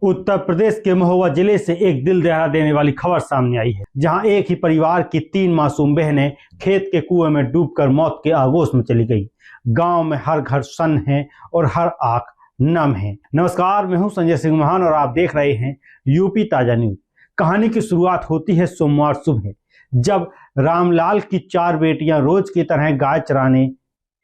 उत्तर प्रदेश के महोबा जिले से एक दिल दहला देने वाली खबर सामने आई है, जहां एक ही परिवार की 3 मासूम बहनें खेत के कुएं में डूबकर मौत के आगोश में चली गई। गांव में हर घर सन्न है और हर आंख नम है। नमस्कार, मैं हूं संजय सिंह महान और आप देख रहे हैं यूपी ताजा न्यूज। कहानी की शुरुआत होती है सोमवार सुबह, जब रामलाल की 4 बेटियां रोज की तरह गाय चराने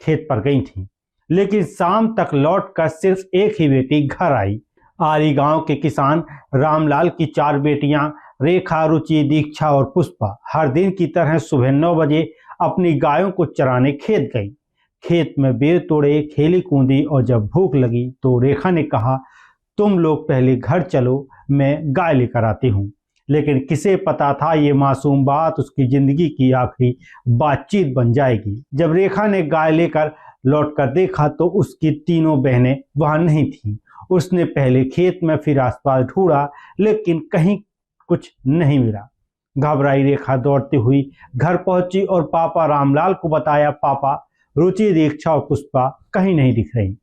खेत पर गई थीं, लेकिन शाम तक लौटकर सिर्फ एक ही बेटी घर आई। आरी गांव के किसान रामलाल की 4 बेटियां रेखा, रुचि, दीक्षा और पुष्पा हर दिन की तरह सुबह 9 बजे अपनी गायों को चराने खेत गई। खेत में बेर तोड़े, खेली कूदी और जब भूख लगी तो रेखा ने कहा, तुम लोग पहले घर चलो, मैं गाय लेकर आती हूँ। लेकिन किसे पता था ये मासूम बात उसकी जिंदगी की आखिरी बातचीत बन जाएगी। जब रेखा ने गाय लेकर लौटकर देखा तो उसकी तीनों बहनें वहां नहीं थीं। उसने पहले खेत में फिर आसपास ढूंढा, लेकिन कहीं कुछ नहीं मिला। घबराई रेखा दौड़ती हुई घर पहुंची और पापा रामलाल को बताया, पापा, रुचि, दीक्षा और पुष्पा कहीं नहीं दिख रही।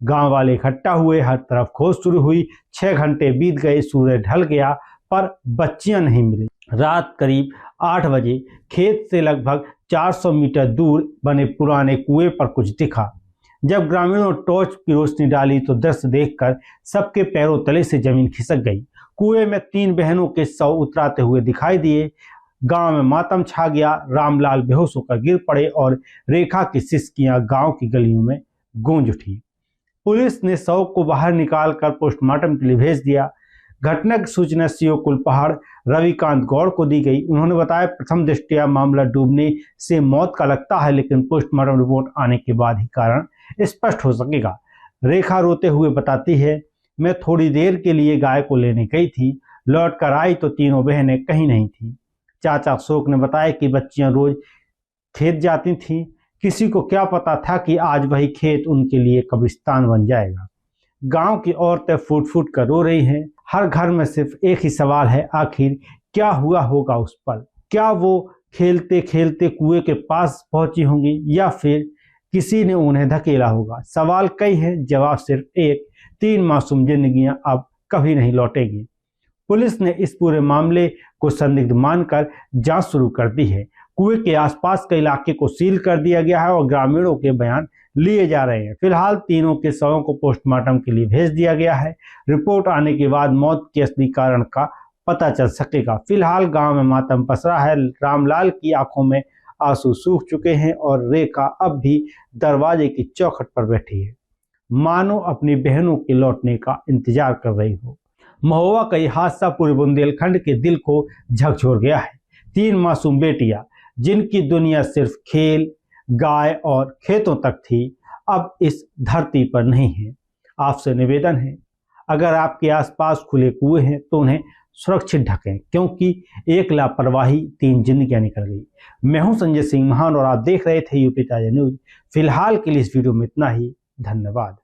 गांव वाले इकट्ठा हुए, हर तरफ खोज शुरू हुई। 6 घंटे बीत गए, सूरज ढल गया, पर बच्चियां नहीं मिली। रात करीब 8 बजे खेत से लगभग 400 मीटर दूर बने पुराने कुएं पर कुछ दिखा। जब ग्रामीणों टॉर्च की रोशनी डाली तो दृश्य देखकर सबके पैरों तले से जमीन खिसक गई। कुएं में 3 बहनों के शव उतराते हुए दिखाई दिए। गांव में मातम छा गया। रामलाल बेहोश होकर गिर पड़े और रेखा की सिसकियां गांव की गलियों में गूंज उठी। पुलिस ने शव को बाहर निकालकर पोस्टमार्टम के लिए भेज दिया। घटना की सूचना सीओ कुलपहाड़ रविकांत गौड़ को दी गई। उन्होंने बताया, प्रथम दृष्टया मामला डूबने से मौत का लगता है, लेकिन पोस्टमार्टम रिपोर्ट आने के बाद ही कारण स्पष्ट हो सकेगा। रेखा रोते हुए बताती है, मैं थोड़ी देर के लिए गाय को लेने गई थी, लौट कर आई तो तीनों बहनें कहीं नहीं थी। चाचा अशोक ने बताया कि बच्चियां रोज खेत जाती थीं, किसी को क्या पता था कि आज वही खेत उनके लिए कब्रिस्तान बन जाएगा। गांव की औरतें फूट फूट कर रो रही हैं। हर घर में सिर्फ एक ही सवाल है, आखिर क्या हुआ होगा उस पल? क्या वो खेलते खेलते कुएं के पास पहुंची होंगी या फिर किसी ने उन्हें धकेला होगा? सवाल कई हैं, जवाब सिर्फ एक, 3 मासूम जिंदगियां अब कभी नहीं लौटेगी। पुलिस ने इस पूरे मामले को संदिग्ध मानकर जांच शुरू कर दी है। कुएं के आसपास के इलाके को सील कर दिया गया है और ग्रामीणों के बयान लिए जा रहे हैं। फिलहाल तीनों के शवों को पोस्टमार्टम के लिए भेज दिया गया है। रिपोर्ट आने के बाद मौत के असली कारण का पता चल सकेगा। फिलहाल गांव में मातम पसरा है। रामलाल की आंखों में आंसू सूख चुके हैं और रेखा अब भी दरवाजे की चौखट पर बैठी है, मानो अपनी बहनों के लौटने का इंतजार कर रही हो। महोबा का यह हादसा पूरे बुंदेलखंड के दिल को झकझोर गया है। 3 मासूम बेटियां, जिनकी दुनिया सिर्फ खेल, गाय और खेतों तक थी, अब इस धरती पर नहीं है। आपसे निवेदन है, अगर आपके आसपास खुले कुएं हैं तो उन्हें सुरक्षित ढकें, क्योंकि एक लापरवाही 3 जिंदगियां निकल गई। मैं हूं संजय सिंह महान और आप देख रहे थे यूपी ताजा न्यूज। फिलहाल के लिए इस वीडियो में इतना ही। धन्यवाद।